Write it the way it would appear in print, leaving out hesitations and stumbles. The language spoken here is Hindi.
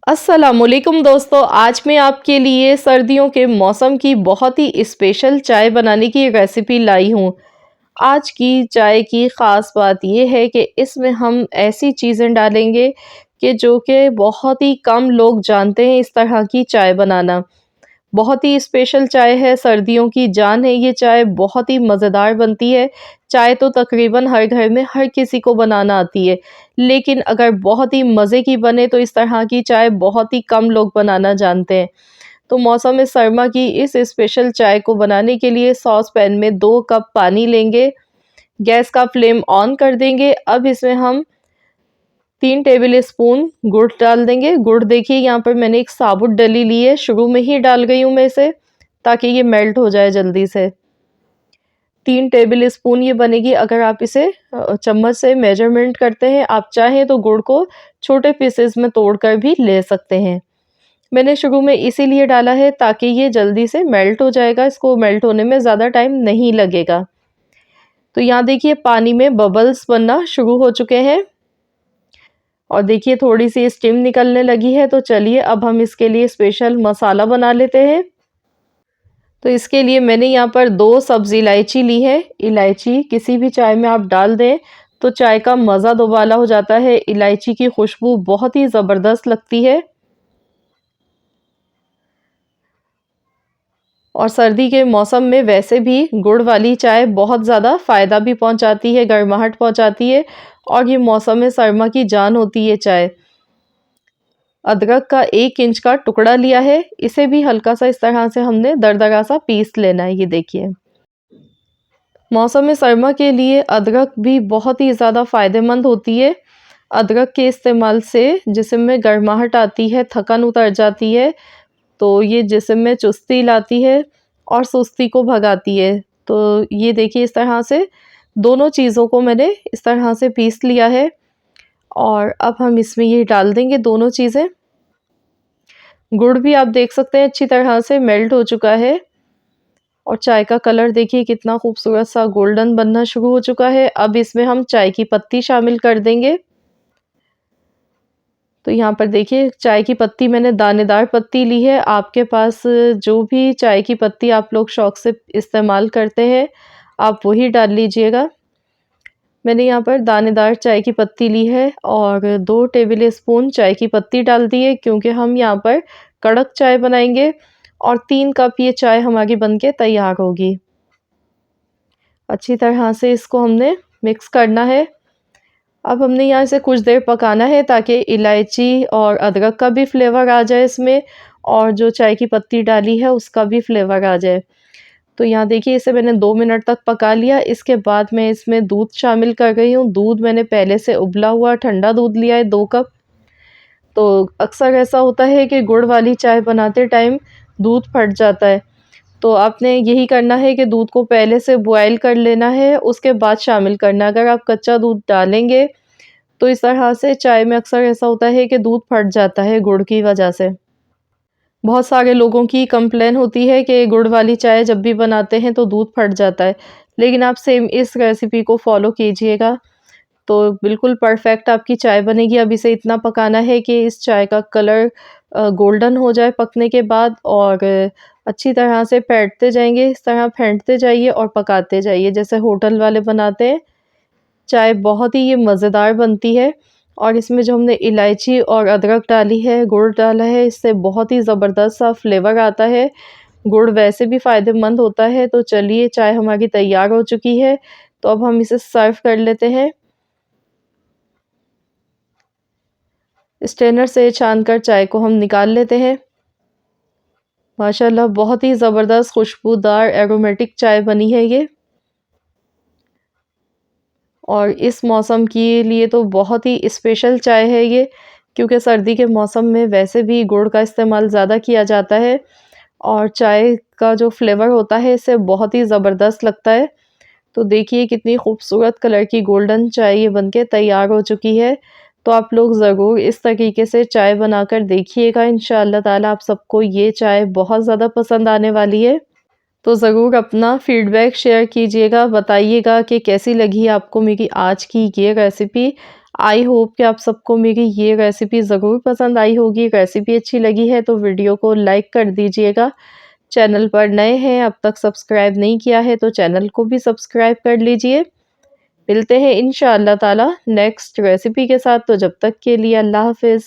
अस्सलामुअलैकुम दोस्तों, आज मैं आपके लिए सर्दियों के मौसम की बहुत ही स्पेशल चाय बनाने की रेसिपी लाई हूँ। आज की चाय की ख़ास बात ये है कि इसमें हम ऐसी चीज़ें डालेंगे कि जो कि बहुत ही कम लोग जानते हैं इस तरह की चाय बनाना। बहुत ही स्पेशल चाय है, सर्दियों की जान है ये चाय, बहुत ही मज़ेदार बनती है। चाय तो तकरीबन हर घर में हर किसी को बनाना आती है, लेकिन अगर बहुत ही मज़े की बने तो इस तरह की चाय बहुत ही कम लोग बनाना जानते हैं। तो मौसम सरमा की इस स्पेशल चाय को बनाने के लिए सॉस पैन में 2 कप पानी लेंगे, गैस का फ्लेम ऑन कर देंगे। अब इसमें हम 3 टेबल स्पून गुड़ डाल देंगे। गुड़ देखिए यहाँ पर मैंने एक साबुत डली ली है, शुरू में ही डाल गई हूँ मैं इसे, ताकि ये मेल्ट हो जाए जल्दी से। 3 टेबल स्पून ये बनेगी अगर आप इसे चम्मच से मेजरमेंट करते हैं। आप चाहें तो गुड़ को छोटे पीसेस में तोड़कर भी ले सकते हैं। मैंने शुरू में इसीलिए डाला है ताकि ये जल्दी से मेल्ट हो जाएगा, इसको मेल्ट होने में ज़्यादा टाइम नहीं लगेगा। तो यहाँ देखिए पानी में बबल्स बनना शुरू हो चुके हैं और देखिए थोड़ी-सी स्टीम निकलने लगी है, तो चलिए अब हम इसके लिए स्पेशल मसाला बना लेते हैं। तो इसके लिए मैंने यहाँ पर 2 सब्ज़ इलायची ली है। इलायची किसी भी चाय में आप डाल दें, तो चाय का मज़ा दोबाला हो जाता है। इलायची की खुशबू बहुत ही ज़बरदस्त लगती है और सर्दी के मौसम में वैसे भी गुड़ वाली चाय बहुत ज़्यादा फ़ायदा भी पहुँचाती है, गर्माहट पहुँचाती है और ये मौसम सरमा की जान होती है चाय। अदरक का 1 इंच का टुकड़ा लिया है, इसे भी हल्का-सा इस तरह से हमने दरदरा सा पीस लेना है, ये देखिए। मौसम सरमा के लिए अदरक भी बहुत ही ज़्यादा फ़ायदेमंद होती है। अदरक के इस्तेमाल से जिस्म में गर्माहट आती है, थकन उतर जाती है, तो ये जिस्म में चुस्ती लाती है और सुस्ती को भगाती है। तो ये देखिए इस तरह से दोनों चीज़ों को मैंने इस तरह से पीस लिया है और अब हम इसमें ये डाल देंगे दोनों चीज़ें। गुड़ भी आप देख सकते हैं अच्छी तरह से मेल्ट हो चुका है और चाय का कलर देखिए कितना खूबसूरत सा गोल्डन बनना शुरू हो चुका है। अब इसमें हम चाय की पत्ती शामिल कर देंगे। तो यहाँ पर देखिए चाय की पत्ती मैंने दानेदार पत्ती ली है। आपके पास जो भी चाय की पत्ती आप लोग शौक से इस्तेमाल करते हैं, आप वही डाल लीजिएगा। मैंने यहाँ पर दानेदार चाय की पत्ती ली है और 2 टेबल स्पून चाय की पत्ती डाल दी है क्योंकि हम यहाँ पर कड़क चाय बनाएँगे और 3 कप ये चाय हमारी बन के तैयार होगी। अच्छी तरह से इसको हमने मिक्स करना है। अब हमने यहाँ इसे कुछ देर पकाना है ताकि इलायची और अदरक का भी फ्लेवर आ जाए इसमें और जो चाय की पत्ती डाली है उसका भी फ्लेवर आ जाए। तो यहाँ देखिए इसे मैंने 2 मिनट तक पका लिया। इसके बाद मैं इसमें दूध शामिल कर रही हूँ। दूध मैंने पहले से उबला हुआ ठंडा दूध लिया है 2 कप। तो अक्सर ऐसा होता है कि गुड़ वाली चाय बनाते टाइम दूध फट जाता है। तो आपने यही करना है कि दूध को पहले से बॉयल कर लेना है, उसके बाद शामिल करना है। अगर आप कच्चा दूध डालेंगे, तो इस तरह से चाय में अक्सर ऐसा होता है कि दूध फट जाता है गुड़ की वजह से। बहुत सारे लोगों की कंप्लेन होती है कि गुड़ वाली चाय जब भी बनाते हैं तो दूध फट जाता है। लेकिन आप सेम इस रेसिपी को फ़ॉलो कीजिएगा, तो बिल्कुल परफ़ेक्ट आपकी चाय बनेगी। अब इसे इतना पकाना है कि इस चाय का कलर गोल्डन हो जाए पकने के बाद और अच्छी तरह से फेंटते जाएँगे, इस तरह फेंटते जाइए और पकाते जाइए जैसे होटल वाले बनाते हैं। चाय बहुत ही ये मज़ेदार बनती है और इसमें जो हमने इलायची और अदरक डाली है, गुड़ डाला है, इससे बहुत ही ज़बरदस्त सा फ्लेवर आता है। गुड़ वैसे भी फ़ायदेमंद होता है, तो चलिए चाय हमारी तैयार हो चुकी है, तो अब हम इसे सर्व कर लेते हैं। स्ट्रेनर से छान कर चाय को हम निकाल लेते हैं। माशाल्लाह बहुत ही ज़बरदस्त खुशबूदार एरोमेटिक चाय बनी है ये और इस मौसम के लिए तो बहुत ही स्पेशल चाय है ये क्योंकि सर्दी के मौसम में वैसे भी गुड़ का इस्तेमाल ज़्यादा किया जाता है और चाय का जो फ्लेवर होता है इससे बहुत ही ज़बरदस्त लगता है। तो देखिए कितनी खूबसूरत कलर की गोल्डन चाय ये बनके तैयार हो चुकी है। तो आप लोग ज़रूर इस तरीके से चाय बनाकर देखिएगा, इंशाअल्लाह ताला आप सबको ये चाय बहुत ज़्यादा पसंद आने वाली है। तो ज़रूर अपना फीडबैक शेयर कीजिएगा, बताइएगा कि कैसी लगी आपको मेरी आज की ये रेसिपी। आई होप कि आप सबको मेरी ये रेसिपी ज़रूर पसंद आई होगी। रेसिपी अच्छी लगी है तो वीडियो को लाइक कर दीजिएगा। चैनल पर नए हैं, अब तक सब्सक्राइब नहीं किया है तो चैनल को भी सब्सक्राइब कर लीजिए। मिलते हैं इंशाअल्लाह ताला नेक्स्ट रेसिपी के साथ, तो जब तक के लिए अल्लाह हाफ़िज़।